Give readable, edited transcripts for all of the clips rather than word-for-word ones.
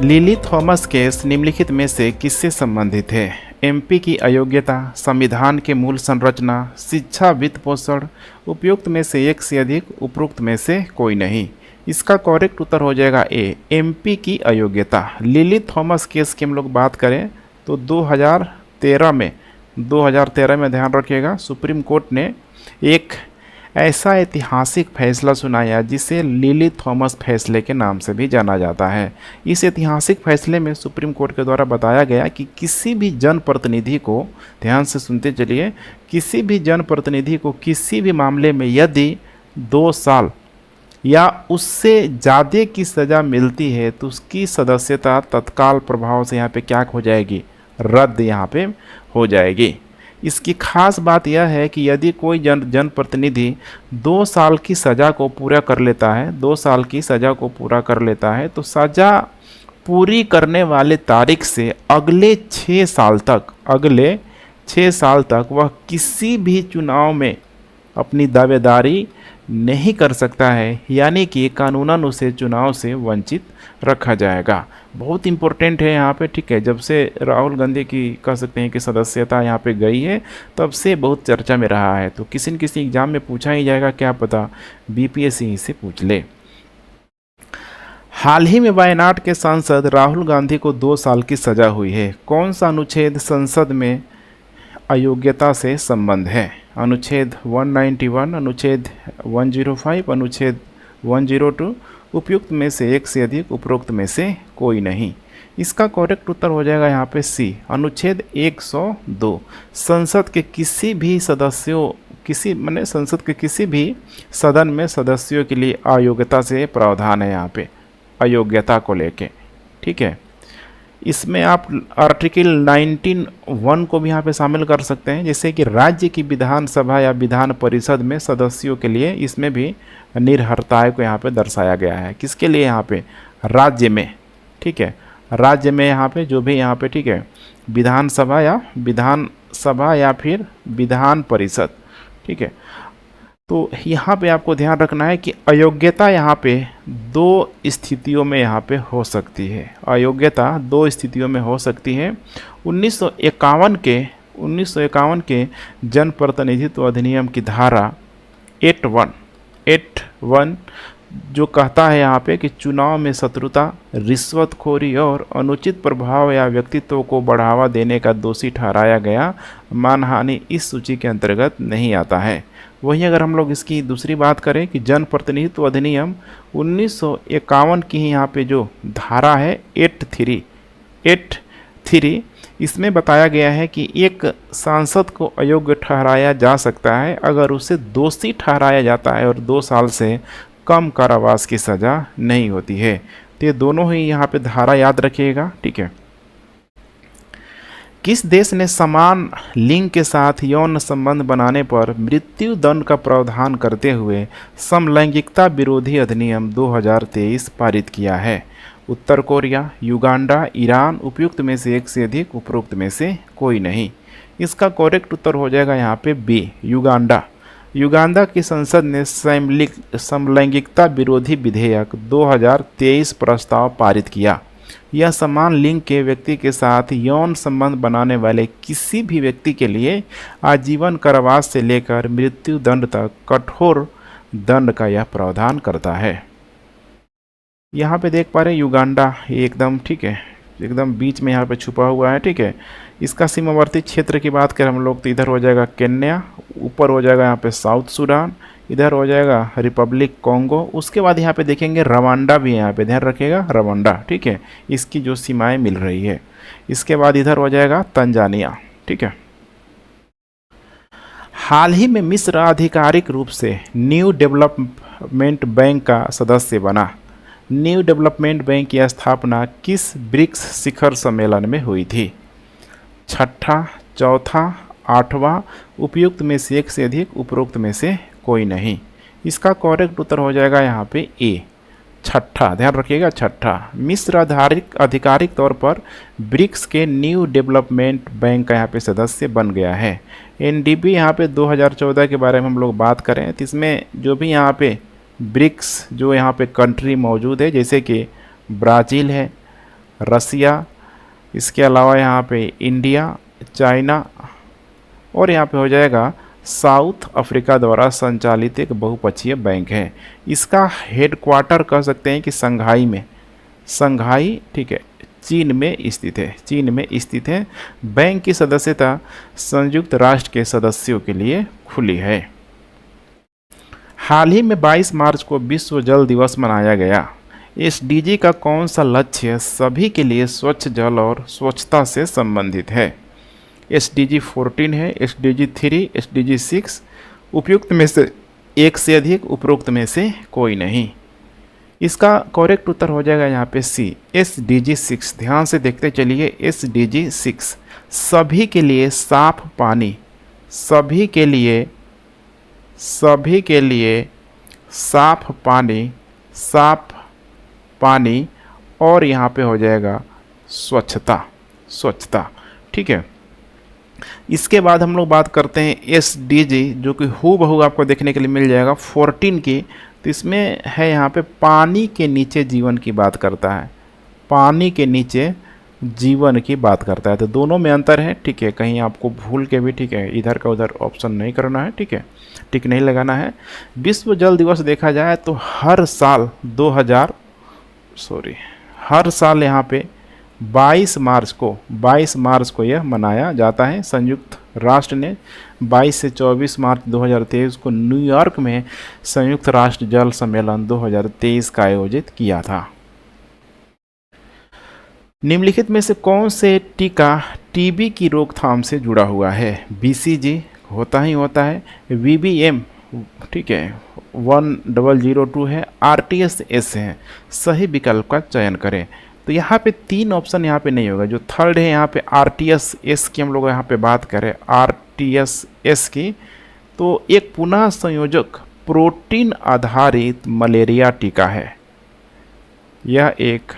Lily Thomas case निम्नलिखित में से किससे संबंधित है? एमपी की अयोग्यता, संविधान के मूल संरचना, शिक्षा, वित्त पोषण। उपयुक्त में से एक से अधिक, उपरोक्त में से कोई नहीं। इसका करेक्ट उत्तर हो जाएगा ए, एमपी की अयोग्यता। लिली थॉमस केस की हम लोग बात करें तो 2013 में ध्यान रखिएगा, सुप्रीम कोर्ट ने एक ऐसा ऐतिहासिक फैसला सुनाया जिसे लिली थॉमस फैसले के नाम से भी जाना जाता है। इस ऐतिहासिक फैसले में सुप्रीम कोर्ट के द्वारा बताया गया कि किसी भी जनप्रतिनिधि को, ध्यान से सुनते चलिए, किसी भी जनप्रतिनिधि को किसी भी मामले में यदि 2 साल या उससे ज़्यादा की सज़ा मिलती है तो उसकी सदस्यता तत्काल प्रभाव से यहाँ पे क्या हो जाएगी? रद्द यहाँ पे हो जाएगी। इसकी खास बात यह है कि यदि कोई जनप्रतिनिधि 2 साल की सज़ा को पूरा कर लेता है, 2 साल की सज़ा को पूरा कर लेता है तो सज़ा पूरी करने वाले तारीख से अगले 6 साल तक वह किसी भी चुनाव में अपनी दावेदारी नहीं कर सकता है, यानी कि कानूनन उसे चुनाव से वंचित रखा जाएगा। बहुत इम्पोर्टेंट है यहाँ पे, ठीक है। जब से राहुल गांधी की कह सकते हैं कि सदस्यता यहाँ पे गई है तब से बहुत चर्चा में रहा है, तो किसी न किसी एग्जाम में पूछा ही जाएगा, क्या पता बीपीएससी ही से पूछ ले। हाल ही में वायनाड के सांसद राहुल गांधी को 2 साल की सजा हुई है। कौन सा अनुच्छेद संसद में अयोग्यता से संबंध है? अनुच्छेद 191, अनुच्छेद 105, अनुच्छेद 102। उपयुक्त में से एक से अधिक, उपरोक्त में से कोई नहीं। इसका करेक्ट उत्तर हो जाएगा यहाँ पे सी, अनुच्छेद 102। संसद के किसी भी सदस्यों, संसद के किसी भी सदन में सदस्यों के लिए अयोग्यता से प्रावधान है यहाँ पे, अयोग्यता को लेके, ठीक है। इसमें आप आर्टिकल 19(1) को भी यहाँ पे शामिल कर सकते हैं, जैसे कि राज्य की विधानसभा या विधान परिषद में सदस्यों के लिए इसमें भी निर्भरताएं को यहाँ पे दर्शाया गया है। किसके लिए? यहाँ पे राज्य में, ठीक है, राज्य में यहाँ पे जो भी यहाँ पे, ठीक है, विधानसभा या फिर विधान परिषद, ठीक है। तो यहाँ पे आपको ध्यान रखना है कि अयोग्यता यहाँ पे 2 स्थितियों में यहाँ पे हो सकती है। अयोग्यता 2 स्थितियों में हो सकती है। 1951 के जनप्रतिनिधित्व अधिनियम की धारा 8(1) जो कहता है यहाँ पे कि चुनाव में शत्रुता, रिश्वतखोरी और अनुचित प्रभाव या व्यक्तित्व को बढ़ावा देने का दोषी ठहराया गया मानहानि इस सूची के अंतर्गत नहीं आता है। वहीं अगर हम लोग इसकी दूसरी बात करें कि जनप्रतिनिधित्व अधिनियम 1951 की ही यहाँ पे जो धारा है 8(3), इसमें बताया गया है कि एक सांसद को अयोग्य ठहराया जा सकता है अगर उसे दोषी ठहराया जाता है और 2 साल से कम कारावास की सज़ा नहीं होती है। तो ये दोनों ही यहाँ पे धारा याद रखिएगा, ठीक है। किस देश ने समान लिंग के साथ यौन संबंध बनाने पर मृत्यु दंड का प्रावधान करते हुए समलैंगिकता विरोधी अधिनियम 2023 पारित किया है? उत्तर कोरिया, युगांडा, ईरान। उपयुक्त में से एक से अधिक, उपरोक्त में से कोई नहीं। इसका करेक्ट उत्तर हो जाएगा यहाँ पे बी, युगांडा। युगांडा की संसद ने समलैंगिकता विरोधी विधेयक 2023 प्रस्ताव पारित किया। यह समान लिंग के व्यक्ति के साथ यौन संबंध बनाने वाले किसी भी व्यक्ति के लिए आजीवन कारावास से लेकर मृत्यु दंड तक कठोर दंड का यह प्रावधान करता है। यहाँ पे देख पा रहे हैं युगांडा, ये एकदम, ठीक है, एकदम बीच में यहाँ पे छुपा हुआ है, ठीक है। इसका सीमावर्ती क्षेत्र की बात करें हम लोग तो इधर हो जाएगा केन्या, ऊपर हो जाएगा यहाँ पे साउथ सूडान, इधर हो जाएगा रिपब्लिक कॉन्गो। उसके बाद यहाँ पे देखेंगे रवांडा भी है, यहाँ पे ध्यान रखिएगा, रवांडा, ठीक है, इसकी जो सीमाएं मिल रही है। इसके बाद इधर हो जाएगा तंजानिया, ठीक है। हाल ही में मिस्र आधिकारिक रूप से न्यू डेवलपमेंट बैंक का सदस्य बना। न्यू डेवलपमेंट बैंक की स्थापना किस ब्रिक्स शिखर सम्मेलन में हुई थी? 6ठा, 4था, 8वां। उपयुक्त में से एक से अधिक, उपरोक्त में से कोई नहीं। इसका करेक्ट उत्तर हो जाएगा यहाँ पे ए, 6ठा। ध्यान रखिएगा, 6ठा। मिस्र आधिकारिक तौर पर ब्रिक्स के न्यू डेवलपमेंट बैंक का यहाँ पे सदस्य बन गया है। एनडीबी यहाँ पे 2014 के बारे में हम लोग बात करें तो इसमें जो भी यहाँ पे ब्रिक्स जो यहाँ पे कंट्री मौजूद है, जैसे कि ब्राज़ील है, रसिया, इसके अलावा यहाँ पे इंडिया, चाइना और यहाँ पे हो जाएगा साउथ अफ्रीका द्वारा संचालित एक बहुपक्षीय बैंक है। इसका हेडक्वार्टर कह सकते हैं कि संघाई में, संघाई, ठीक है, चीन में स्थित है, चीन में स्थित है। बैंक की सदस्यता संयुक्त राष्ट्र के सदस्यों के लिए खुली है। हाल ही में 22 मार्च को विश्व जल दिवस मनाया गया। एसडीजी का कौन सा लक्ष्य सभी के लिए स्वच्छ जल और स्वच्छता से संबंधित है? एसडीजी 14 है, एसडीजी 3, एसडीजी 6, उपयुक्त में से एक से अधिक, उपरोक्त में से कोई नहीं। इसका करेक्ट उत्तर हो जाएगा यहाँ पे सी, एसडीजी 6। ध्यान से देखते चलिए, एसडीजी 6 सभी के लिए साफ पानी, सभी के लिए साफ पानी, साफ पानी और यहाँ पे हो जाएगा स्वच्छता, स्वच्छता, ठीक है। इसके बाद हम लोग बात करते हैं एसडीजी, जो कि हूबहू आपको देखने के लिए मिल जाएगा 14 की। तो इसमें है यहाँ पे पानी के नीचे जीवन की बात करता है, पानी के नीचे जीवन की बात करता है। तो दोनों में अंतर है, ठीक है, कहीं आपको भूल के भी, ठीक है, इधर का उधर ऑप्शन नहीं करना है, ठीक है, टिक नहीं लगाना है। विश्व जल दिवस देखा जाए तो हर साल हर साल यहाँ पे 22 मार्च को यह मनाया जाता है। संयुक्त राष्ट्र ने 22 से 24 मार्च 2023 को न्यूयॉर्क में संयुक्त राष्ट्र जल सम्मेलन 2023 का आयोजित किया था। निम्नलिखित में से कौन से टीका टीबी की रोकथाम से जुड़ा हुआ है? बीसीजी होता है, वीबीएम, ठीक है, 1002 है, आरटीएस है। सही विकल्प का चयन करें। तो यहाँ पे 3 ऑप्शन यहाँ पे नहीं होगा। जो थर्ड है यहाँ पे आरटीएस की हम लोग यहाँ पे बात करें, आरटीएस की, तो एक पुनः संयोजक प्रोटीन आधारित मलेरिया टीका है। यह एक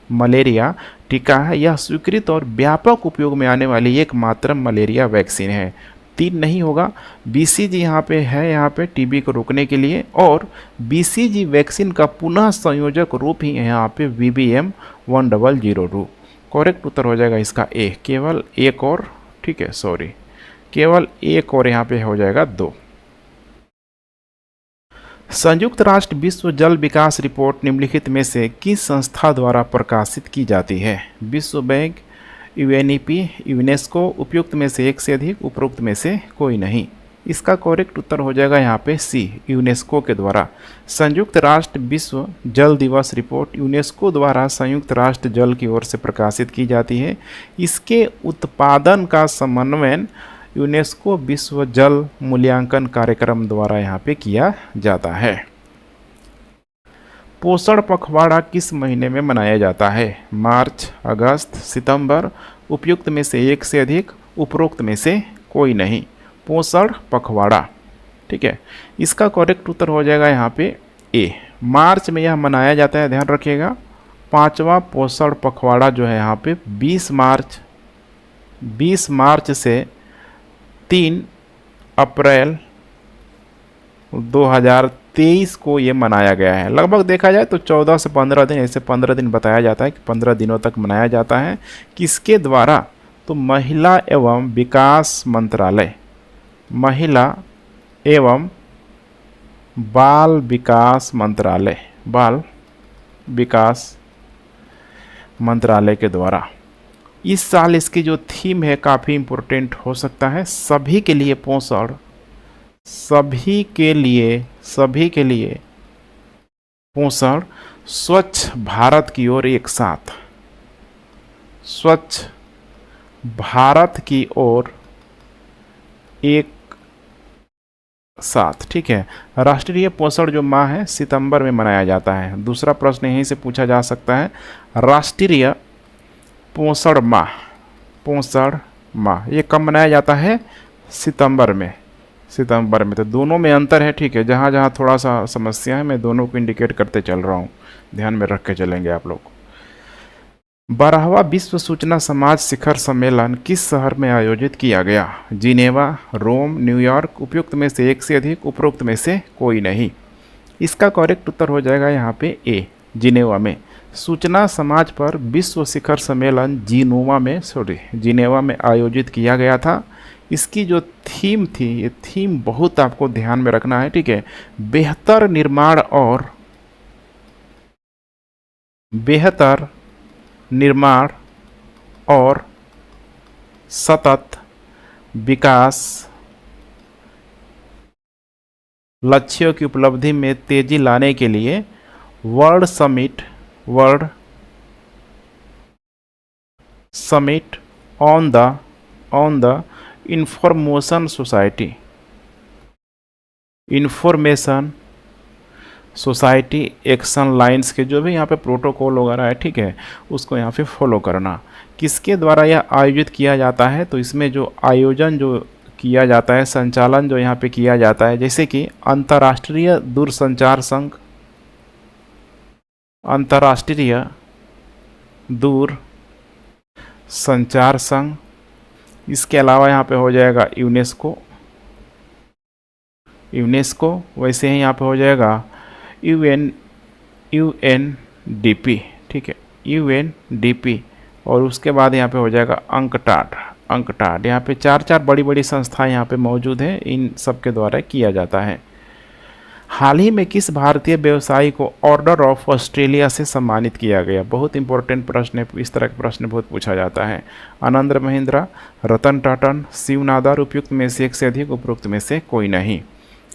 मलेरिया टीका है। यह स्वीकृत और व्यापक उपयोग में आने वाली एकमात्र मलेरिया वैक्सीन है। 3 नहीं होगा। बीसीजी यहाँ पे है, यहाँ पे टीबी को रोकने के लिए, और बीसीजी वैक्सीन का पुनः संयोजक रूप ही है यहाँ पे वीबीएम 1002। करेक्ट उत्तर हो जाएगा इसका ए, केवल एक और, ठीक है, सॉरी, केवल एक और यहाँ पे हो जाएगा 2। संयुक्त राष्ट्र विश्व जल विकास रिपोर्ट निम्नलिखित में से किस संस्था द्वारा प्रकाशित की जाती है? विश्व बैंक, यूएनईपी, यूनेस्को, उपयुक्त में से एक से अधिक, उपरोक्त में से कोई नहीं। इसका करेक्ट उत्तर हो जाएगा यहाँ पे सी, यूनेस्को के द्वारा। संयुक्त राष्ट्र विश्व जल दिवस रिपोर्ट यूनेस्को द्वारा संयुक्त राष्ट्र जल की ओर से प्रकाशित की जाती है। इसके उत्पादन का समन्वयन यूनेस्को विश्व जल मूल्यांकन कार्यक्रम द्वारा यहाँ पे किया जाता है। पोषण पखवाड़ा किस महीने में मनाया जाता है? मार्च, अगस्त, सितंबर, उपयुक्त में से एक से अधिक, उपरोक्त में से कोई नहीं। पोषण पखवाड़ा, ठीक है, इसका करेक्ट उत्तर हो जाएगा यहाँ पे ए, मार्च में यह मनाया जाता है। ध्यान रखिएगा, 5वां पोषण पखवाड़ा जो है यहाँ पे 20 मार्च से 3 अप्रैल 2023 को ये मनाया गया है। लगभग देखा जाए तो 14 से 15 दिन, ऐसे 15 दिन बताया जाता है कि 15 दिनों तक मनाया जाता है। किसके द्वारा? तो महिला एवं विकास मंत्रालय, महिला एवं बाल विकास मंत्रालय, बाल विकास मंत्रालय के द्वारा। इस साल इसकी जो थीम है काफ़ी इम्पोर्टेंट हो सकता है। सभी के लिए पोषण, सभी के लिए पोषण, स्वच्छ भारत की ओर एक साथ, स्वच्छ भारत की ओर एक साथ, ठीक है। राष्ट्रीय पोषण जो माह है सितंबर में मनाया जाता है। दूसरा प्रश्न यहीं से पूछा जा सकता है, राष्ट्रीय पोषण माह ये कब मनाया जाता है? सितंबर में। तो दोनों में अंतर है, ठीक है। जहाँ जहाँ थोड़ा सा समस्या है मैं दोनों को इंडिकेट करते चल रहा हूँ, ध्यान में रख के चलेंगे आप लोग। 12वां विश्व सूचना समाज शिखर सम्मेलन किस शहर में आयोजित किया गया? जिनेवा, रोम, न्यूयॉर्क, उपयुक्त में से एक से अधिक, उपरोक्त में से कोई नहीं। इसका करेक्ट उत्तर हो जाएगा यहाँ पे ए, जिनेवा में। सूचना समाज पर विश्व शिखर सम्मेलन जिनेवा में आयोजित किया गया था। इसकी जो थीम थी, ये थीम बहुत आपको ध्यान में रखना है, ठीक है। बेहतर निर्माण और सतत विकास लक्ष्यों की उपलब्धि में तेजी लाने के लिए world summit on the information society action lines के जो भी यहाँ पे प्रोटोकॉल वगैरह है, ठीक है, उसको यहाँ पे फॉलो करना। किसके द्वारा यह आयोजित किया जाता है? तो इसमें जो आयोजन जो किया जाता है, संचालन जो यहाँ पे किया जाता है, जैसे कि अंतर्राष्ट्रीय दूरसंचार संघ, इसके अलावा यहाँ पे हो जाएगा यूनेस्को, वैसे ही यहाँ पे हो जाएगा यूएनडीपी, ठीक है, यूएनडीपी, और उसके बाद यहाँ पे हो जाएगा अंकटाड। यहाँ पे चार बड़ी बड़ी संस्थाएं यहाँ पे मौजूद हैं, इन सब के द्वारा किया जाता है। हाल ही में किस भारतीय व्यवसायी को ऑर्डर ऑफ ऑस्ट्रेलिया से सम्मानित किया गया? बहुत इंपॉर्टेंट प्रश्न है, इस तरह के प्रश्न बहुत पूछा जाता है। आनंद महिंद्रा, रतन टाटा, शिव नादर, उपयुक्त में से एक से अधिक, उपरोक्त में से कोई नहीं।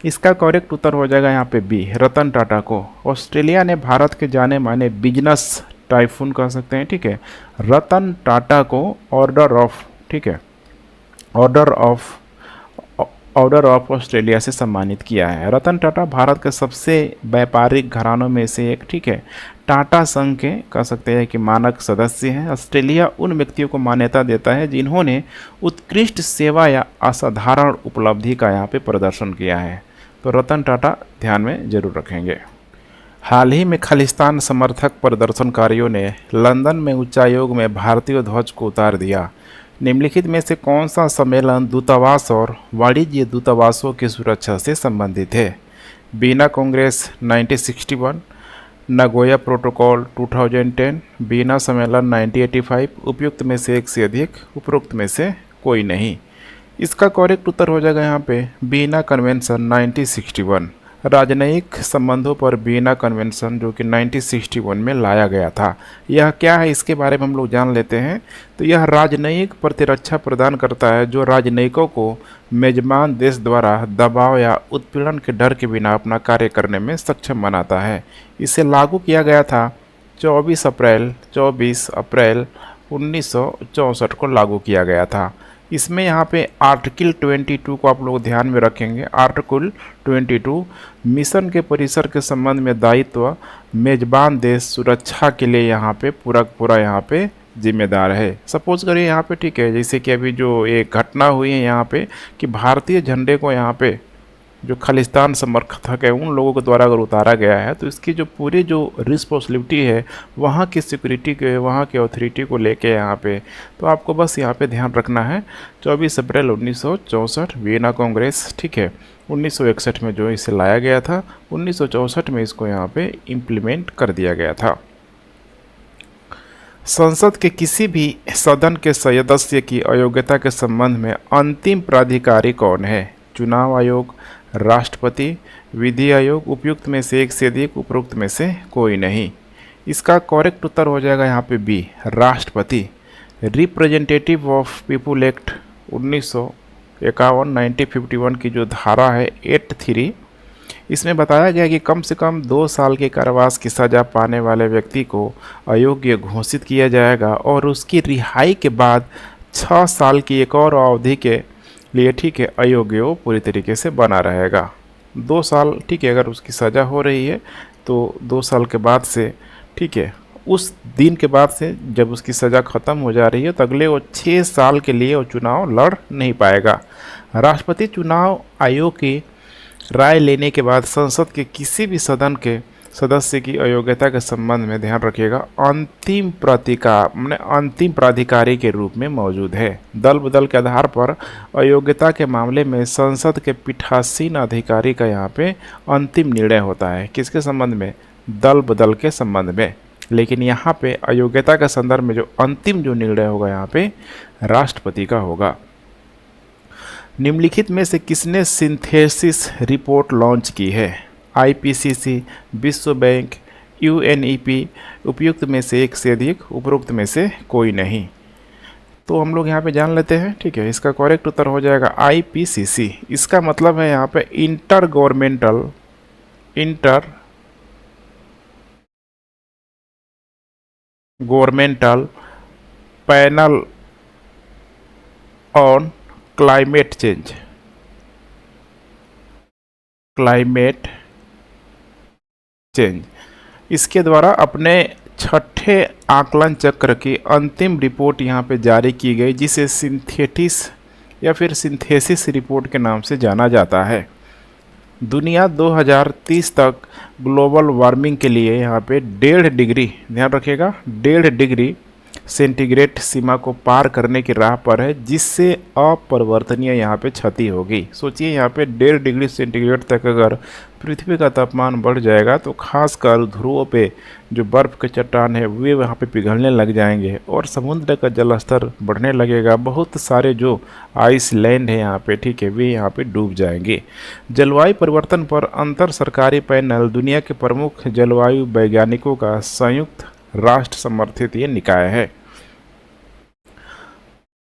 इसका करेक्ट उत्तर हो जाएगा यहाँ पे बी, रतन टाटा को। ऑस्ट्रेलिया ने भारत के जाने माने बिजनेस टाइफून कह सकते हैं, ठीक है, रतन टाटा को ऑर्डर ऑफ ऑस्ट्रेलिया से सम्मानित किया है। रतन टाटा भारत के सबसे व्यापारिक घरानों में से एक, ठीक है, टाटा संघ के कह सकते हैं कि मानक सदस्य हैं। ऑस्ट्रेलिया उन व्यक्तियों को मान्यता देता है जिन्होंने उत्कृष्ट सेवा या असाधारण उपलब्धि का यहाँ पे प्रदर्शन किया है। तो रतन टाटा ध्यान में जरूर रखेंगे। हाल ही में खालिस्तान समर्थक प्रदर्शनकारियों ने लंदन में उच्चायोग में भारतीय ध्वज को उतार दिया। निम्नलिखित में से कौन सा सम्मेलन दूतावास और वाणिज्य दूतावासों की सुरक्षा से संबंधित है? बीना कांग्रेस 1961, नगोया प्रोटोकॉल 2010, बीना सम्मेलन 1985, उपयुक्त में से एक से अधिक, उपरोक्त में से कोई नहीं। इसका करेक्ट उत्तर हो जाएगा यहाँ पे बीना कन्वेंशन 1961। राजनयिक संबंधों पर बीना कन्वेंशन जो कि 1961 में लाया गया था, यह क्या है इसके बारे में हम लोग जान लेते हैं। तो यह राजनयिक प्रतिरक्षा प्रदान करता है जो राजनयिकों को मेजबान देश द्वारा दबाव या उत्पीड़न के डर के बिना अपना कार्य करने में सक्षम बनाता है। इसे लागू किया गया था 24 अप्रैल 1964 को लागू किया गया था। इसमें यहाँ पे आर्टिकल 22 को आप लोग ध्यान में रखेंगे। आर्टिकल 22 मिशन के परिसर के संबंध में दायित्व मेजबान देश सुरक्षा के लिए यहाँ पे पूरा यहाँ पे जिम्मेदार है। सपोज करिए यहाँ पे, ठीक है, जैसे कि अभी जो एक घटना हुई है यहाँ पे कि भारतीय झंडे को यहाँ पे जो खालिस्तान समर्थक है उन लोगों के द्वारा अगर उतारा गया है तो इसकी जो पूरी जो रिस्पॉन्सिबिलिटी है वहाँ की सिक्योरिटी के, वहाँ के अथॉरिटी को लेके यहाँ पे, तो आपको बस यहाँ पे ध्यान रखना है 24 अप्रैल 1964 वियना कांग्रेस, ठीक है, 1961 में जो इसे लाया गया था, 1964 में इसको यहाँ पे इम्प्लीमेंट कर दिया गया था। संसद के किसी भी सदन के सदस्य की अयोग्यता के संबंध में अंतिम प्राधिकारी कौन है? चुनाव आयोग, राष्ट्रपति, विधि आयोग, उपयुक्त में से एक से अधिक, उपरोक्त में से कोई नहीं। इसका करेक्ट उत्तर हो जाएगा यहाँ पे बी, राष्ट्रपति। रिप्रेजेंटेटिव ऑफ पीपुल एक्ट 1951 1951 की जो धारा है 83, इसमें बताया गया कि कम से कम 2 साल के कारावास की सज़ा पाने वाले व्यक्ति को अयोग्य घोषित किया जाएगा और उसकी रिहाई के बाद 6 साल की एक और अवधि के लिए, ठीक है, अयोग्य वो पूरी तरीके से बना रहेगा। 2 साल, ठीक है, अगर उसकी सज़ा हो रही है तो 2 साल के बाद से, ठीक है, उस दिन के बाद से जब उसकी सज़ा ख़त्म हो जा रही है तो अगले वो 6 साल के लिए वो चुनाव लड़ नहीं पाएगा। राष्ट्रपति चुनाव आयोग की राय लेने के बाद संसद के किसी भी सदन के सदस्य की अयोग्यता के संबंध में ध्यान रखिएगा अंतिम प्राधिकारी के रूप में मौजूद है। दल बदल के आधार पर अयोग्यता के मामले में संसद के पीठासीन अधिकारी का यहाँ पे अंतिम निर्णय होता है। किसके संबंध में? दल बदल के संबंध में। लेकिन यहाँ पे अयोग्यता के संदर्भ में जो अंतिम जो निर्णय होगा यहाँ पे राष्ट्रपति का होगा। निम्नलिखित में से किसने सिंथेसिस रिपोर्ट लॉन्च की है? आईपीसीसी, विश्व बैंक, यूएनईपी, उपयुक्त में से एक से अधिक, उपरोक्त में से कोई नहीं। तो हम लोग यहाँ पे जान लेते हैं, ठीक है। इसका करेक्ट उत्तर हो जाएगा आईपीसीसी। इसका मतलब है यहाँ पे inter governmental panel on climate change. इसके द्वारा अपने छठे आकलन चक्र की अंतिम रिपोर्ट यहाँ पे जारी की गई, जिसे सिंथेसिस रिपोर्ट के नाम से जाना जाता है। दुनिया 2030 तक ग्लोबल वार्मिंग के लिए यहाँ पे 1.5 डिग्री, ध्यान रखिएगा, 1.5 डिग्री सेंटीग्रेड सीमा को पार करने की राह पर है, जिससे अपरिवर्तनीय यहाँ पे क्षति होगी। सोचिए यहाँ पे 1.5 डिग्री सेंटीग्रेड तक अगर पृथ्वी का तापमान बढ़ जाएगा तो खासकर ध्रुवों पे जो बर्फ़ के चट्टान है वे वहाँ पे पिघलने लग जाएंगे और समुद्र का जलस्तर बढ़ने लगेगा। बहुत सारे जो आइसलैंड है यहाँ पे, ठीक है, वे यहाँ पे डूब जाएंगे। जलवायु परिवर्तन पर अंतर सरकारी पैनल दुनिया के प्रमुख जलवायु वैज्ञानिकों का संयुक्त राष्ट्र समर्थित ये निकाय है।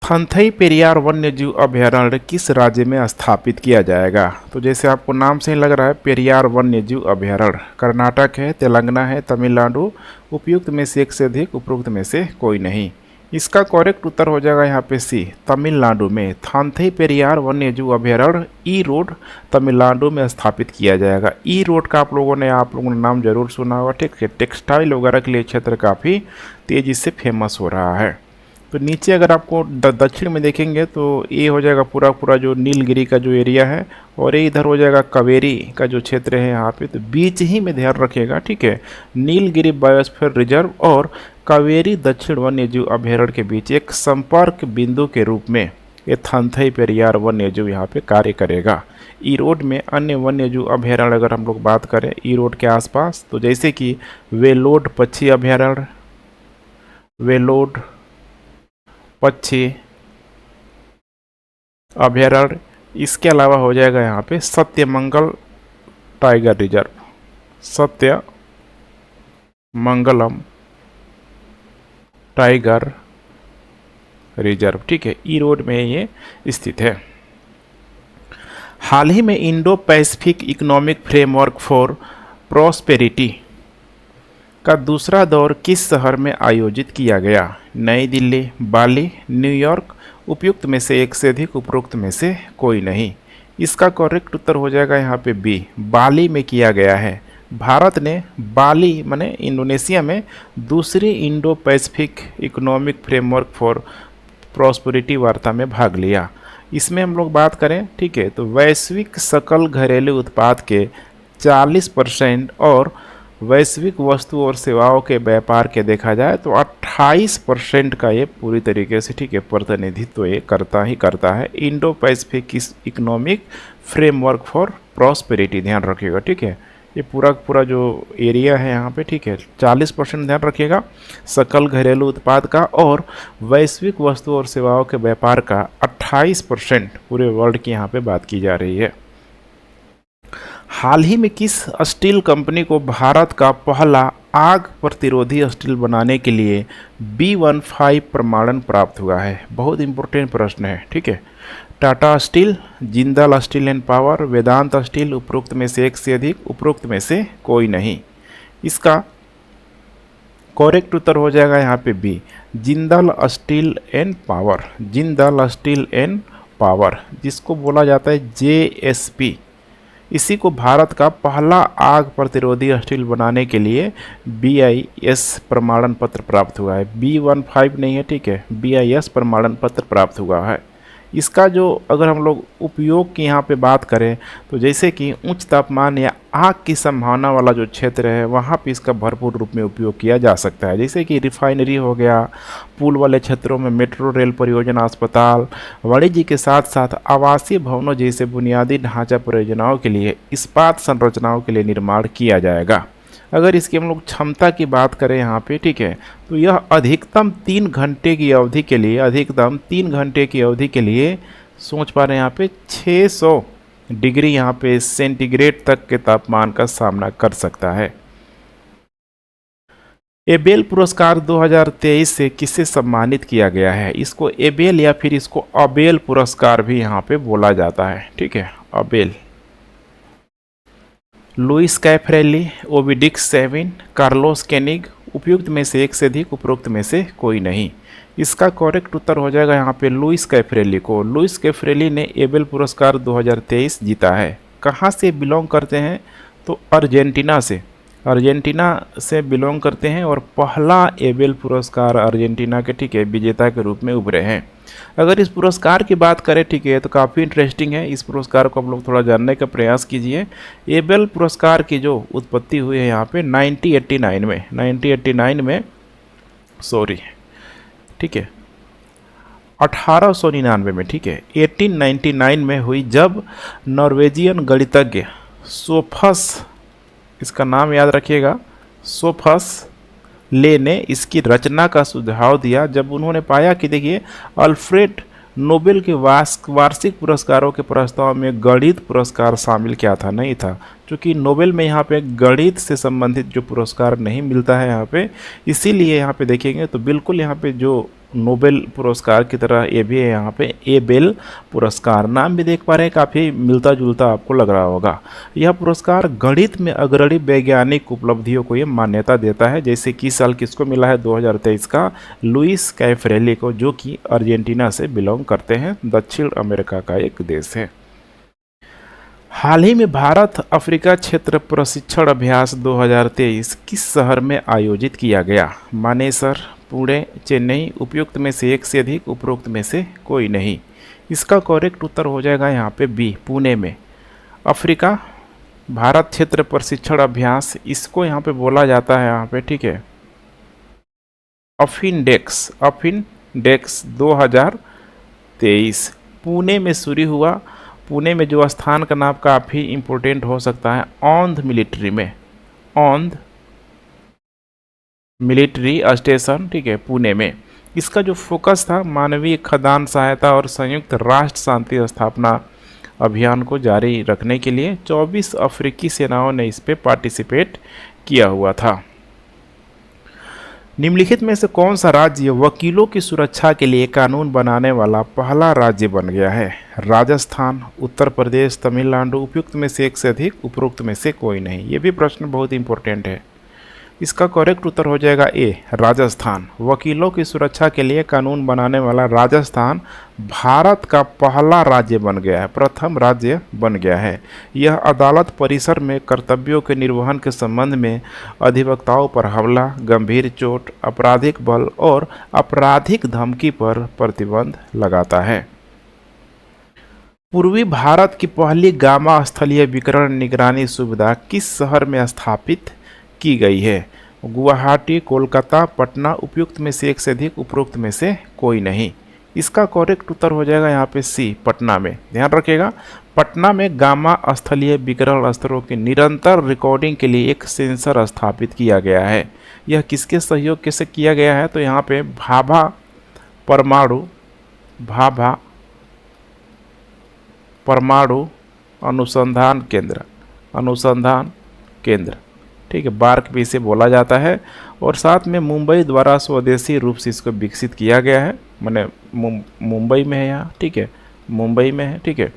थंथई पेरियार वन्यजीव अभयारण्य किस राज्य में स्थापित किया जाएगा? तो जैसे आपको नाम से ही लग रहा है, पेरियार वन्यजीव अभयारण्य कर्नाटक है, तेलंगाना है, तमिलनाडु, उपयुक्त में से एक से अधिक, उपरोक्त में से कोई नहीं। इसका करेक्ट उत्तर हो जाएगा यहाँ पे सी, तमिलनाडु में थांथई पेरियार वन्यजीव अभयारण्य ई रोड तमिलनाडु में स्थापित किया जाएगा। ई रोड का आप लोगों ने नाम जरूर सुना होगा, ठीक है। टेक्सटाइल वगैरह के लिए क्षेत्र काफ़ी तेज़ी से फेमस हो रहा है। तो नीचे अगर आपको दक्षिण में देखेंगे तो ये हो जाएगा पूरा जो नीलगिरी का जो एरिया है, और ये इधर हो जाएगा कावेरी का जो क्षेत्र है यहाँ पे। तो बीच ही में ध्यान रखिएगा, ठीक है, नीलगिरी बायोस्फीयर रिजर्व और कावेरी दक्षिण वन्यजीव अभयारण्य के बीच एक संपर्क बिंदु के रूप में ये थंथई पेरियार वन्यजीव यहाँ पे कार्य करेगा। ईरोड में अन्य वन्यजीव अभयारण्य अगर हम लोग बात करें ईरोड के आसपास, तो जैसे कि वेलोड पक्षी अभयारण्य, वेलोड पक्षी अभयारण्य, इसके अलावा हो जाएगा यहाँ पे Sathyamangal tiger reserve, Sathyamangalam tiger reserve, ठीक है, ई रोड में ये स्थित है। हाल ही में Indo Pacific economic framework for prosperity का दूसरा दौर किस शहर में आयोजित किया गया? नई दिल्ली, बाली, न्यूयॉर्क, उपयुक्त में से एक से अधिक, उपरोक्त में से कोई नहीं। इसका करेक्ट उत्तर हो जाएगा यहाँ पे बी, बाली में किया गया है। भारत ने बाली माने इंडोनेशिया में दूसरी Indo Pacific economic framework for prosperity वार्ता में भाग लिया। इसमें हम लोग बात करें, ठीक है, तो वैश्विक सकल घरेलू उत्पाद के 40% और वैश्विक वस्तु और सेवाओं के व्यापार के देखा जाए तो 28% का ये पूरी तरीके से, ठीक है, प्रतिनिधित्व ये करता है Indo Pacific economic framework for prosperity. ध्यान रखिएगा, ठीक है, ये पूरा जो एरिया है यहाँ पे, ठीक है, 40% ध्यान रखिएगा सकल घरेलू उत्पाद का, और वैश्विक वस्तु और सेवाओं के व्यापार का 28% पूरे वर्ल्ड की यहाँ पे बात की जा रही है। हाल ही में किस स्टील कंपनी को भारत का पहला आग प्रतिरोधी स्टील बनाने के लिए B15 प्रमाणन प्राप्त हुआ है? बहुत इंपॉर्टेंट प्रश्न है, ठीक है। Tata steel, Jindal steel and power, Vedanta steel, उपरोक्त में से एक से अधिक, उपरोक्त में से कोई नहीं। इसका करेक्ट उत्तर हो जाएगा यहाँ पे B, Jindal steel and power, Jindal steel and power, जिसको बोला जाता है JSP। इसी को भारत का पहला आग प्रतिरोधी स्टील बनाने के लिए BIS प्रमाणन पत्र प्राप्त हुआ है। B15 नहीं है, ठीक है, BIS प्रमाणन पत्र प्राप्त हुआ है। इसका जो अगर हम लोग उपयोग की यहाँ पे बात करें तो जैसे कि उच्च तापमान या आग की संभावना वाला जो क्षेत्र है वहाँ पे इसका भरपूर रूप में उपयोग किया जा सकता है। जैसे कि रिफाइनरी हो गया, पुल वाले क्षेत्रों में मेट्रो रेल परियोजना, अस्पताल, वाणिज्य के साथ साथ आवासीय भवनों जैसे बुनियादी ढांचा परियोजनाओं के लिए इस्पात संरचनाओं के लिए निर्माण किया जाएगा। अगर इसकी हम लोग क्षमता की बात करें यहाँ पे, ठीक है, तो यह अधिकतम 3 घंटे की अवधि के लिए, अधिकतम 3 घंटे की अवधि के लिए सोच पा रहे हैं यहाँ पे 600 डिग्री यहाँ पे सेंटीग्रेड तक के तापमान का सामना कर सकता है। एबेल पुरस्कार 2023 से किसे सम्मानित किया गया है? इसको एबेल या फिर इसको अबेल पुरस्कार भी यहाँ पे बोला जाता है, ठीक है, Abel. Luis Caffarelli, Ovidiu Savin, Carlos Kenig, उपयुक्त में से एक से अधिक, उपरोक्त में से कोई नहीं। इसका करेक्ट उत्तर हो जाएगा यहाँ पे लुइस कैफरेली को। लुइस कैफरेली ने एबेल पुरस्कार 2023 जीता है। कहाँ से बिलोंग करते हैं? तो अर्जेंटीना से बिलोंग करते हैं और पहला एबेल पुरस्कार अर्जेंटीना के, ठीक है, विजेता के रूप में उभरे हैं। अगर इस पुरस्कार की बात करें, ठीक है, तो काफ़ी इंटरेस्टिंग है। इस पुरस्कार को आप लोग थोड़ा जानने का प्रयास कीजिए। एबेल पुरस्कार की जो उत्पत्ति हुई है यहाँ पे 1989 में सॉरी, ठीक है, 1899 में, ठीक है, 1899 में हुई, जब नॉर्वेजियन गणितज्ञ सोफस, इसका नाम याद रखिएगा, सोफस ले ने इसकी रचना का सुझाव दिया, जब उन्होंने पाया कि देखिए अल्फ्रेड नोबेल के वार्षिक पुरस्कारों के प्रस्ताव में गणित पुरस्कार शामिल क्या था? नहीं था, क्योंकि नोबेल में यहाँ पे गणित से संबंधित जो पुरस्कार नहीं मिलता है यहाँ पे, इसीलिए यहाँ पे देखेंगे तो बिल्कुल यहाँ पे जो नोबेल पुरस्कार की तरह ये भी है यहाँ पे एबेल पुरस्कार। नाम भी देख पा रहे हैं, काफ़ी मिलता जुलता आपको लग रहा होगा। यह पुरस्कार गणित में अग्रणी वैज्ञानिक उपलब्धियों को ये मान्यता देता है। जैसे कि साल किसको मिला है? 2023 का लुइस कैफरेली को, जो कि अर्जेंटीना से बिलोंग करते हैं, दक्षिण अमेरिका का एक देश है। हाल ही में भारत अफ्रीका क्षेत्र प्रशिक्षण अभ्यास 2023 किस शहर में आयोजित किया गया? मानेसर, पुणे, चेन्नई, उपयुक्त में से एक से अधिक, उपरोक्त में से कोई नहीं। इसका करेक्ट उत्तर हो जाएगा यहाँ पे बी, पुणे में। अफ्रीका भारत क्षेत्र प्रशिक्षण अभ्यास, इसको यहाँ पे बोला जाता है यहाँ पे, ठीक है, अफिनडेक्स 2023 पुणे में शुरू हुआ। पुणे में जो स्थान का नाम काफ़ी इम्पोर्टेंट हो सकता है, औंध मिलिट्री स्टेशन, ठीक है, पुणे में। इसका जो फोकस था मानवीय खदान सहायता और संयुक्त राष्ट्र शांति स्थापना अभियान को जारी रखने के लिए 24 अफ्रीकी सेनाओं ने इस पे पार्टिसिपेट किया हुआ था। निम्नलिखित में से कौन सा राज्य वकीलों की सुरक्षा के लिए कानून बनाने वाला पहला राज्य बन गया है? राजस्थान, उत्तर प्रदेश, तमिलनाडु, उपयुक्त में से एक से अधिक, उपरोक्त में से कोई नहीं। ये भी प्रश्न बहुत इंपॉर्टेंट है। इसका करेक्ट उत्तर हो जाएगा ए, राजस्थान। वकीलों की सुरक्षा के लिए कानून बनाने वाला राजस्थान भारत का पहला राज्य बन गया है, प्रथम राज्य बन गया है। यह अदालत परिसर में कर्तव्यों के निर्वहन के संबंध में अधिवक्ताओं पर हमला, गंभीर चोट, आपराधिक बल और आपराधिक धमकी पर प्रतिबंध लगाता है। पूर्वी भारत की पहली गामा स्थलीय विकिरण निगरानी सुविधा किस शहर में स्थापित की गई है? गुवाहाटी, कोलकाता, पटना, उपयुक्त में से एक से अधिक, उपरोक्त में से कोई नहीं। इसका करेक्ट उत्तर हो जाएगा यहाँ पे सी, पटना में। ध्यान रखिएगा, पटना में गामा स्थलीय विकिरण स्तरों की निरंतर रिकॉर्डिंग के लिए एक सेंसर स्थापित किया गया है। यह किसके सहयोग से किया गया है? तो यहाँ पे भाभा परमाणु अनुसंधान केंद्र, ठीक है, बार्क भी इसे बोला जाता है। और साथ में मुंबई द्वारा स्वदेशी रूप से इसको विकसित किया गया है, माने मुंबई में है यहाँ, ठीक है, मुंबई में है, ठीक है।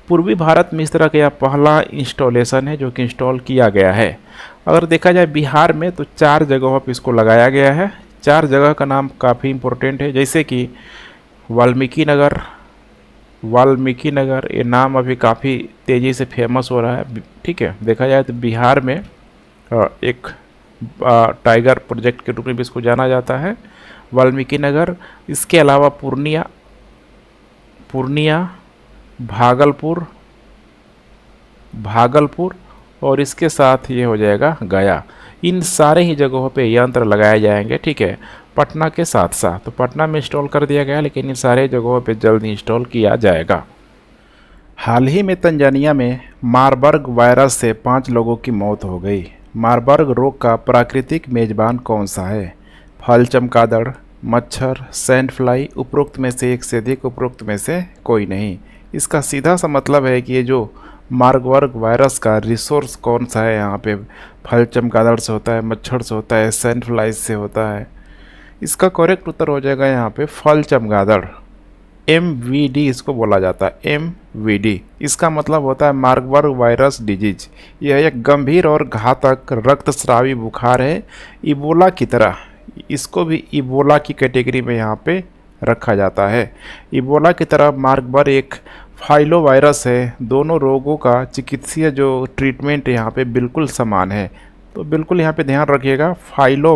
पूर्वी भारत में इस तरह का यह पहला इंस्टॉलेशन है जो कि इंस्टॉल किया गया है। अगर देखा जाए बिहार में तो 4 जगहों पर इसको लगाया गया है। 4 जगह का नाम काफ़ी इम्पोर्टेंट है, जैसे कि वाल्मीकि नगर, ये नाम अभी काफ़ी तेज़ी से फेमस हो रहा है, ठीक है। देखा जाए तो बिहार में एक टाइगर प्रोजेक्ट के रूप में भी इसको जाना जाता है, वाल्मीकि नगर। इसके अलावा पूर्णिया, भागलपुर और इसके साथ ये हो जाएगा गया। इन सारे ही जगहों पे यंत्र लगाए जाएंगे, ठीक है, पटना के साथ साथ। तो पटना में इंस्टॉल कर दिया गया, लेकिन इन सारे जगहों पे जल्द ही इंस्टॉल किया जाएगा। हाल ही में तंजानिया में मारबर्ग वायरस से 5 लोगों की मौत हो गई। मारबर्ग रोग का प्राकृतिक मेजबान कौन सा है? फल चमगादड़, मच्छर, सैंड फ्लाई, उपरोक्त में से एक से अधिक, उपरोक्त में से कोई नहीं। इसका सीधा सा मतलब है कि ये जो मारबर्ग वायरस का रिसोर्स कौन सा है, यहाँ पे फल चमगादड़ से होता है, मच्छर से होता है, सैंड फ्लाई से होता है। इसका करेक्ट उत्तर हो जाएगा यहाँ पे फल चमगादड़। MVD इसको बोला जाता है, MVD। इसका मतलब होता है मार्बर्ग वायरस डिजीज। यह एक गंभीर और घातक रक्तस्रावी बुखार है, इबोला की तरह। इसको भी इबोला की कैटेगरी में यहाँ पे रखा जाता है। इबोला की तरह मार्बर्ग एक फाइलो वायरस है। दोनों रोगों का चिकित्सीय जो ट्रीटमेंट यहाँ पे बिल्कुल समान है, तो बिल्कुल यहाँ पे ध्यान रखिएगा, फाइलो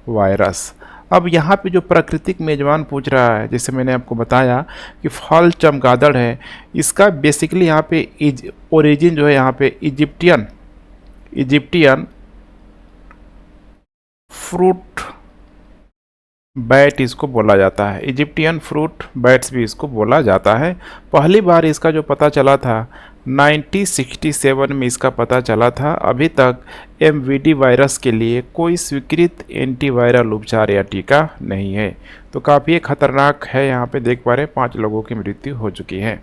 वायरस। अब यहाँ पे जो प्राकृतिक मेजबान पूछ रहा है, जैसे मैंने आपको बताया कि फल चमगादड़ है, इसका बेसिकली यहाँ पे ओरिजिन जो है यहाँ पे इजिप्टियन फ्रूट बैट इसको बोला जाता है। इजिप्टियन फ्रूट बैट्स भी इसको बोला जाता है। पहली बार इसका जो पता चला था 1967 में इसका पता चला था। अभी तक MVD वायरस के लिए कोई स्वीकृत एंटीवायरल उपचार या टीका नहीं है, तो काफ़ी खतरनाक है। यहाँ पे देख पा रहे 5 लोगों की मृत्यु हो चुकी है।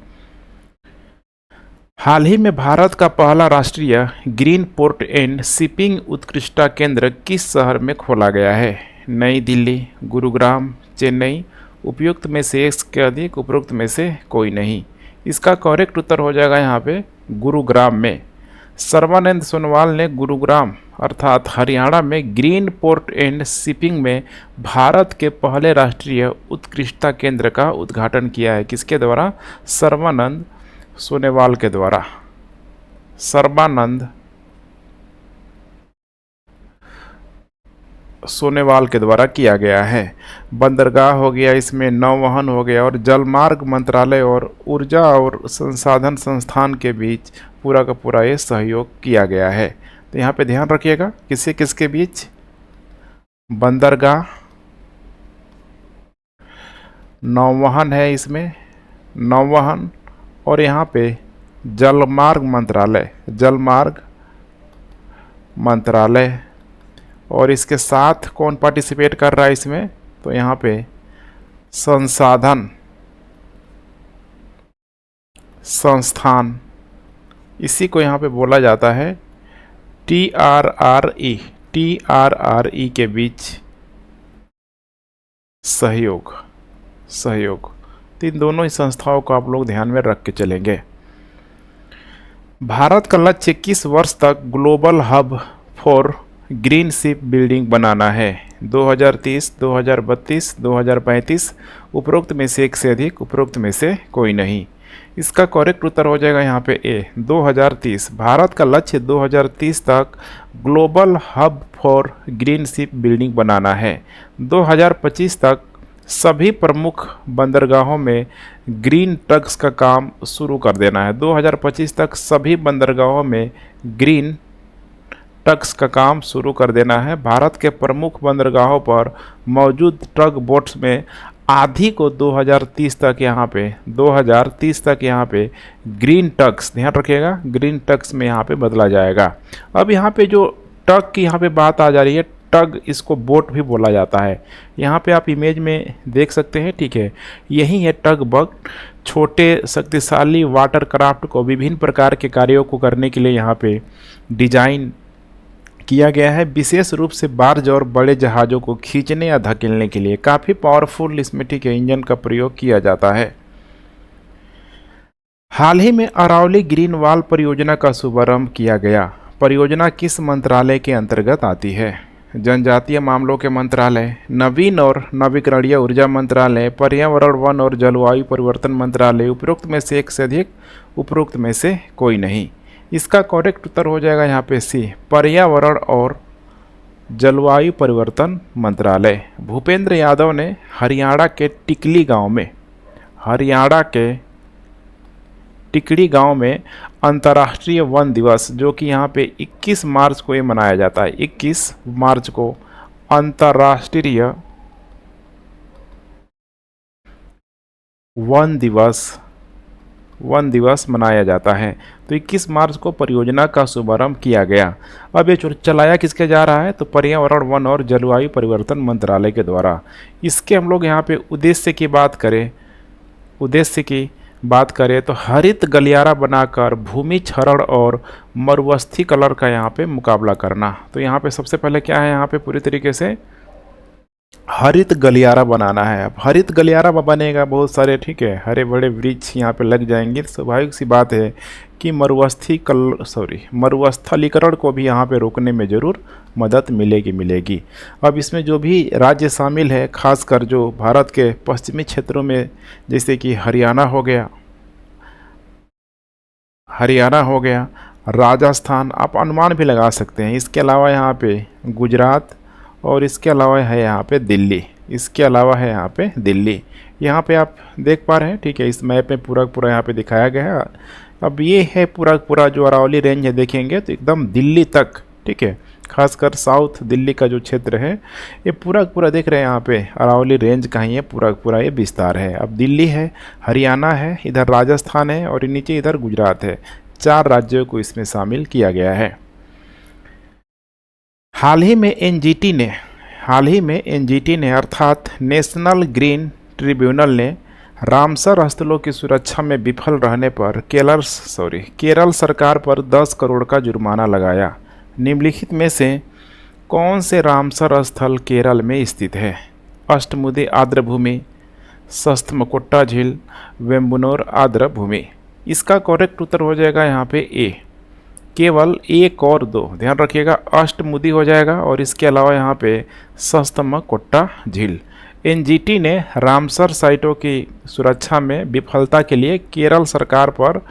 हाल ही में भारत का पहला राष्ट्रीय ग्रीन पोर्ट एंड शिपिंग उत्कृष्टता केंद्र किस शहर में खोला गया है? नई दिल्ली, गुरुग्राम, चेन्नई, उपयुक्त में से एक के अधिक, उपयुक्त में से कोई नहीं। इसका करेक्ट उत्तर हो जाएगा यहाँ पे गुरुग्राम में। सर्बानंद सोनोवाल ने गुरुग्राम अर्थात हरियाणा में ग्रीन पोर्ट एंड शिपिंग में भारत के पहले राष्ट्रीय उत्कृष्टता केंद्र का उद्घाटन किया है। किसके द्वारा? सर्बानंद सोनोवाल के द्वारा। सर्बानंद सोनेवाल के द्वारा किया गया है। बंदरगाह हो गया, इसमें नौवहन हो गया, और जलमार्ग मंत्रालय और ऊर्जा और संसाधन संस्थान के बीच पूरा का पूरा ये सहयोग किया गया है। तो यहाँ पे ध्यान रखिएगा, किससे किसके बीच? बंदरगाह, नौवहन है इसमें, नौवहन, और यहाँ पे जलमार्ग मंत्रालय। और इसके साथ कौन पार्टिसिपेट कर रहा है इसमें? तो यहाँ पे संसाधन संस्थान, इसी को यहाँ पे बोला जाता है TRRE के बीच सहयोग। तो इन दोनों ही संस्थाओं को आप लोग ध्यान में रख के चलेंगे। भारत का लक्ष्य 21 वर्ष तक global hub for green shipbuilding बनाना है। 2030, 2032, 2035, उपरोक्त में से एक से अधिक, उपरोक्त में से कोई नहीं। इसका करेक्ट उत्तर हो जाएगा यहाँ पे ए, 2030। भारत का लक्ष्य 2030 तक global hub for green shipbuilding बनाना है। 2025 तक सभी प्रमुख बंदरगाहों में ग्रीन टग्स का काम शुरू कर देना है। 2025 तक सभी बंदरगाहों में ग्रीन टग्स का काम शुरू कर देना है। भारत के प्रमुख बंदरगाहों पर मौजूद टग बोट्स में आधी को 2030 तक यहाँ पे ग्रीन टग्स, ध्यान रखिएगा, ग्रीन टग्स में यहाँ पे बदला जाएगा। अब यहाँ पे जो टग की यहाँ पे बात आ जा रही है, टग इसको बोट भी बोला जाता है। यहाँ पे आप इमेज में देख सकते हैं, ठीक है, यही है टग बग। छोटे शक्तिशाली वाटर क्राफ्ट को विभिन्न प्रकार के कार्यों को करने के लिए यहाँ पे डिजाइन किया गया है, विशेष रूप से बार्ज और बड़े जहाज़ों को खींचने या धकेलने के लिए। काफ़ी पावरफुल इसमें, ठीक है, इंजन का प्रयोग किया जाता है। हाल ही में अरावली ग्रीन वॉल परियोजना का शुभारंभ किया गया। परियोजना किस मंत्रालय के अंतर्गत आती है? जनजातीय मामलों के मंत्रालय, नवीन और नवीकरणीय ऊर्जा मंत्रालय, पर्यावरण वन और जलवायु परिवर्तन मंत्रालय, उपरोक्त में से एक से अधिक, उपरोक्त में से कोई नहीं। इसका करेक्ट उत्तर हो जाएगा यहाँ पे सी, पर्यावरण और जलवायु परिवर्तन मंत्रालय। भूपेंद्र यादव ने हरियाणा के टिकली गांव में अंतर्राष्ट्रीय वन दिवस, जो कि यहाँ पे 21 मार्च को ये मनाया जाता है, 21 मार्च को अंतर्राष्ट्रीय वन दिवस मनाया जाता है। तो 21 मार्च को परियोजना का शुभारंभ किया गया। अब ये चलाया किसके जा रहा है, तो पर्यावरण, वन और जलवायु परिवर्तन मंत्रालय के द्वारा। इसके हम लोग यहाँ पे उद्देश्य की बात करें तो हरित गलियारा बनाकर भूमि क्षरण और मरुस्थलीकरण का यहाँ पे मुकाबला करना। तो यहाँ पे सबसे पहले क्या है, यहाँ पे पूरी तरीके से हरित गलियारा बनाना है। अब हरित गलियारा बनेगा, बहुत सारे ठीक है हरे बड़े वृक्ष यहाँ पे लग जाएंगे। स्वाभाविक सी बात है कि मरुस्थलीकरण को भी यहाँ पे रोकने में ज़रूर मदद मिलेगी। अब इसमें जो भी राज्य शामिल है, खासकर जो भारत के पश्चिमी क्षेत्रों में, जैसे कि हरियाणा हो गया, राजस्थान, आप अनुमान भी लगा सकते हैं। इसके अलावा यहाँ पे गुजरात और इसके अलावा है यहाँ पे दिल्ली। यहाँ पे आप देख पा रहे हैं, ठीक है, इस मैप में पूरा यहाँ पे दिखाया गया है। अब ये है पूरा जो अरावली रेंज है, देखेंगे तो एकदम दिल्ली तक, ठीक है, खासकर साउथ दिल्ली का जो क्षेत्र है ये पूरा देख रहे हैं। यहाँ पे अरावली रेंज का ही है पूरा ये विस्तार है। अब दिल्ली है, हरियाणा है, इधर राजस्थान है और नीचे इधर गुजरात है। 4 राज्यों को इसमें शामिल किया गया है। हाल ही में एनजीटी ने अर्थात नेशनल ग्रीन ट्रिब्यूनल ने रामसर स्थलों की सुरक्षा में विफल रहने पर केरल सरकार पर 10 करोड़ का जुर्माना लगाया। निम्नलिखित में से कौन से रामसर स्थल केरल में स्थित है? अष्टमुदी आर्द्रभूमि, सस्तमकोट्टा झील, वेम्बुनूर आर्द्रभूमि। इसका करेक्ट उत्तर हो जाएगा यहाँ पे ए, केवल 1 और 2। ध्यान रखिएगा, अष्टमुदी हो जाएगा और इसके अलावा यहाँ पे सस्तमकोट्टा झील। एनजीटी ने रामसर साइटों की सुरक्षा में विफलता के लिए केरल सरकार पर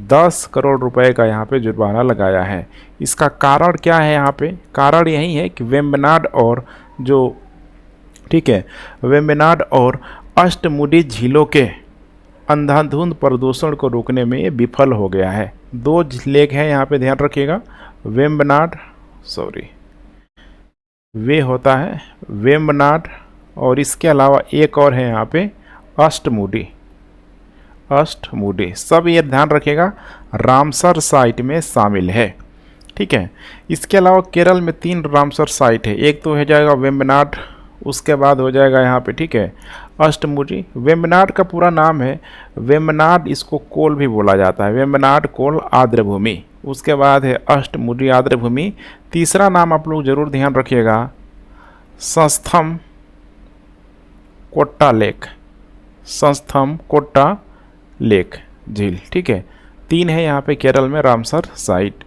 10 करोड़ रुपए का यहाँ पे जुर्माना लगाया है। इसका कारण क्या है? यहाँ पे कारण यही है कि वेम्बनाड और अष्टमुडी झीलों के अंधाधुंध प्रदूषण को रोकने में ये विफल हो गया है। 2 लेक हैं यहाँ पे, ध्यान रखिएगा, वेम्बनाड और इसके अलावा एक और है यहाँ पे अष्टमुडी। सब ये ध्यान रखिएगा रामसर साइट में शामिल है, ठीक है। इसके अलावा केरल में 3 रामसर साइट है। एक तो हो जाएगा वेम्बनाड, उसके बाद हो जाएगा यहाँ पे, ठीक है, अष्टमुडी। वेम्बनाड का पूरा नाम है वेम्बनाड, इसको कोल भी बोला जाता है, वेम्बनाड कोल आर्द्रभूमि। उसके बाद है अष्टमुडी आर्द्रभूमि। तीसरा नाम आप लोग जरूर ध्यान रखिएगा, संस्थम कोट्टा लेक झील, ठीक है। 3 है यहाँ पे केरल में रामसर साइट।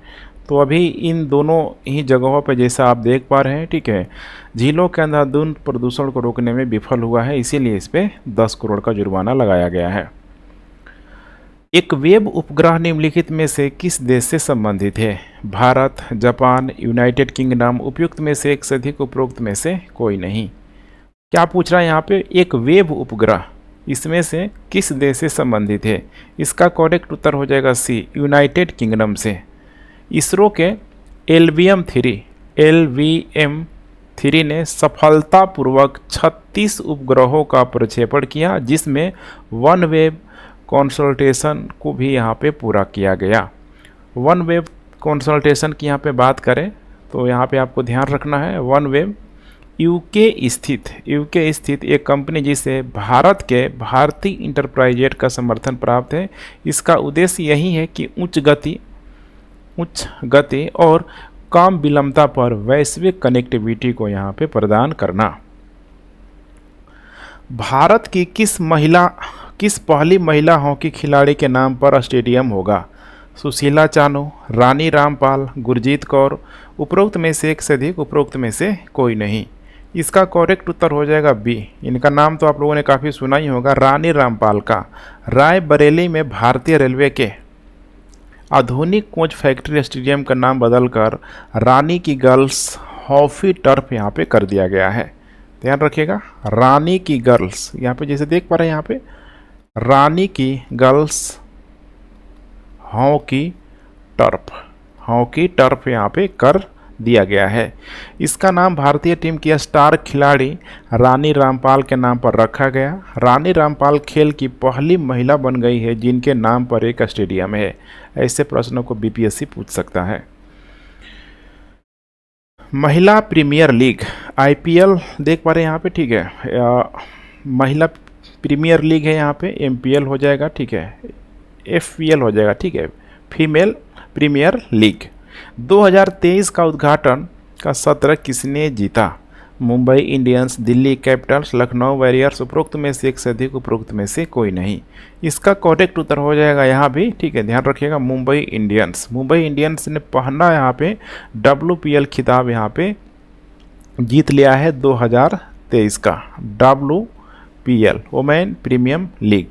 तो अभी इन दोनों ही जगहों पे जैसा आप देख पा रहे हैं, ठीक है, झीलों के अंधाधुंध प्रदूषण को रोकने में विफल हुआ है, इसीलिए इस पे 10 करोड़ का जुर्माना लगाया गया है। एक वेब उपग्रह निम्नलिखित में से किस देश से संबंधित है? Bharat, Japan, United kingdom. उपयुक्त में से एक से अधिक, उपरोक्त में से कोई नहीं। क्या पूछ रहा है यहाँ पे? एक वेब उपग्रह, इसमें से किस देश से संबंधित है? इसका करेक्ट उत्तर हो जाएगा सी, यूनाइटेड किंगडम से। इसरो के LVM-3 ने सफलतापूर्वक 36 उपग्रहों का प्रक्षेपण किया, जिसमें वन वेब कंसल्टेशन को भी यहाँ पे पूरा किया गया। वन वेब कंसल्टेशन की यहाँ पे बात करें तो यहाँ पे आपको ध्यान रखना है, वन वेब यूके स्थित एक कंपनी जिसे भारत के भारती इंटरप्राइजेट का समर्थन प्राप्त है। इसका उद्देश्य यही है कि उच्च गति और कम विलंबता पर वैश्विक कनेक्टिविटी को यहाँ पे प्रदान करना। भारत की किस पहली महिला हॉकी खिलाड़ी के नाम पर स्टेडियम होगा? सुशीला चानू, रानी रामपाल, गुरजीत कौर। उपरोक्त में से एक से अधिक, उपरोक्त में से कोई नहीं। इसका करेक्ट उत्तर हो जाएगा बी। इनका नाम तो आप लोगों ने काफ़ी सुना ही होगा, रानी रामपाल का। रायबरेली में भारतीय रेलवे के आधुनिक कोच फैक्ट्री स्टेडियम का नाम बदलकर रानी की गर्ल्स हॉकी टर्फ यहाँ पे कर दिया गया है। ध्यान रखिएगा, रानी की गर्ल्स, यहाँ पे जैसे देख पा रहे हैं यहाँ पे रानी की गर्ल्स हॉकी टर्फ यहाँ पे कर दिया गया है। इसका नाम भारतीय टीम की स्टार खिलाड़ी रानी रामपाल के नाम पर रखा गया। रानी रामपाल खेल की पहली महिला बन गई है जिनके नाम पर एक स्टेडियम है। ऐसे प्रश्नों को बीपीएससी पूछ सकता है। महिला प्रीमियर लीग आईपीएल देख पा रहे हैं यहाँ पे, ठीक है। महिला प्रीमियर लीग है यहाँ पे, एमपीएल हो जाएगा, ठीक है, एफपीएल हो जाएगा, ठीक है, फीमेल प्रीमियर लीग। 2023 का उद्घाटन का सत्र किसने जीता? Mumbai Indians, Delhi Capitals, Lucknow warriors. उपरोक्त में से एक से अधिक, उपरोक्त में से कोई नहीं। इसका करेक्ट उत्तर हो जाएगा यहाँ भी, ठीक है, ध्यान रखिएगा, मुंबई इंडियंस। मुंबई इंडियंस ने पहला यहाँ पे WPL खिताब यहाँ पे जीत लिया है 2023 का। WPL women premium league.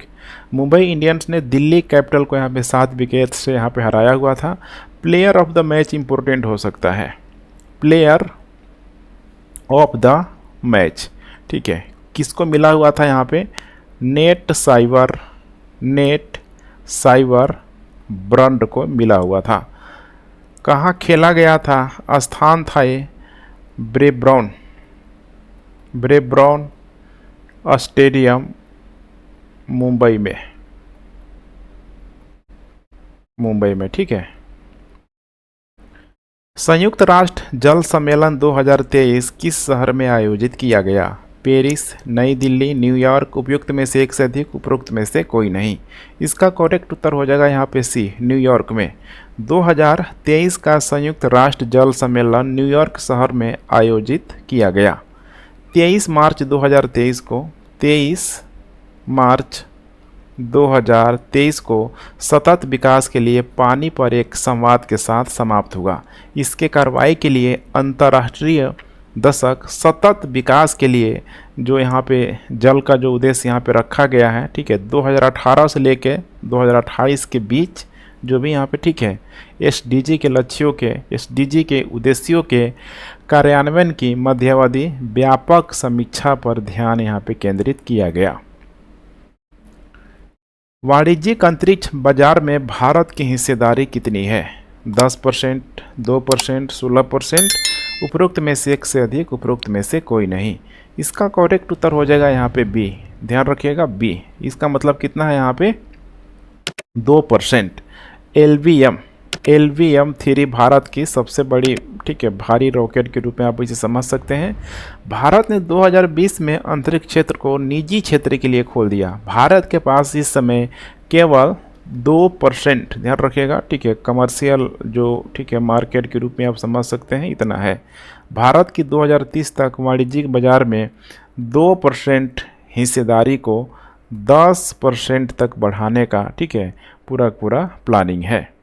Mumbai Indians ने दिल्ली कैपिटल को यहाँ पे 7 विकेट से यहाँ पे हराया हुआ था। Player of the match important हो सकता है, प्लेयर ऑफ द मैच, ठीक है, किसको मिला हुआ था यहाँ पे? नेट साइवर ब्रंड को मिला हुआ था। कहाँ खेला गया था? स्थान था ये ब्रेब्राउन स्टेडियम, मुंबई में, ठीक है। संयुक्त राष्ट्र जल सम्मेलन 2023 किस शहर में आयोजित किया गया? पेरिस, नई दिल्ली, न्यूयॉर्क। उपयुक्त में से एक से अधिक, उपरोक्त में से कोई नहीं। इसका करेक्ट उत्तर हो जाएगा यहाँ पे सी, न्यूयॉर्क में। 2023 का संयुक्त राष्ट्र जल सम्मेलन न्यूयॉर्क शहर में आयोजित किया गया। 23 मार्च 2023 को 2023 को सतत विकास के लिए पानी पर एक संवाद के साथ समाप्त हुआ। इसके कार्रवाई के लिए अंतर्राष्ट्रीय दशक सतत विकास के लिए जो यहाँ पे जल का जो उद्देश्य यहाँ पे रखा गया है, ठीक है, 2018 से लेके 2028 के बीच जो भी यहाँ पे, ठीक है, SDG के लक्ष्यों के, SDG के उद्देश्यों के कार्यान्वयन की मध्यावधि व्यापक समीक्षा पर ध्यान यहाँ पे केंद्रित किया गया। वाणिज्यिक अंतरिक्ष बाजार में भारत की हिस्सेदारी कितनी है? 10%, 2%, 16%। उपरोक्त में से एक से अधिक, उपरोक्त में से कोई नहीं। इसका करेक्ट उत्तर हो जाएगा यहाँ पे बी, ध्यान रखिएगा बी। इसका मतलब कितना है यहाँ पे? 2%। LVM-3 भारत की सबसे बड़ी, ठीक है, भारी रॉकेट के रूप में आप इसे समझ सकते हैं। भारत ने 2020 में अंतरिक्ष क्षेत्र को निजी क्षेत्र के लिए खोल दिया। भारत के पास इस समय केवल 2%, ध्यान रखिएगा, ठीक है, कमर्शियल जो, ठीक है, मार्केट के रूप में आप समझ सकते हैं, इतना है। भारत की 2030 तक वाणिज्यिक बाजार में 2% हिस्सेदारी को 10% तक बढ़ाने का, ठीक है, पूरा प्लानिंग है।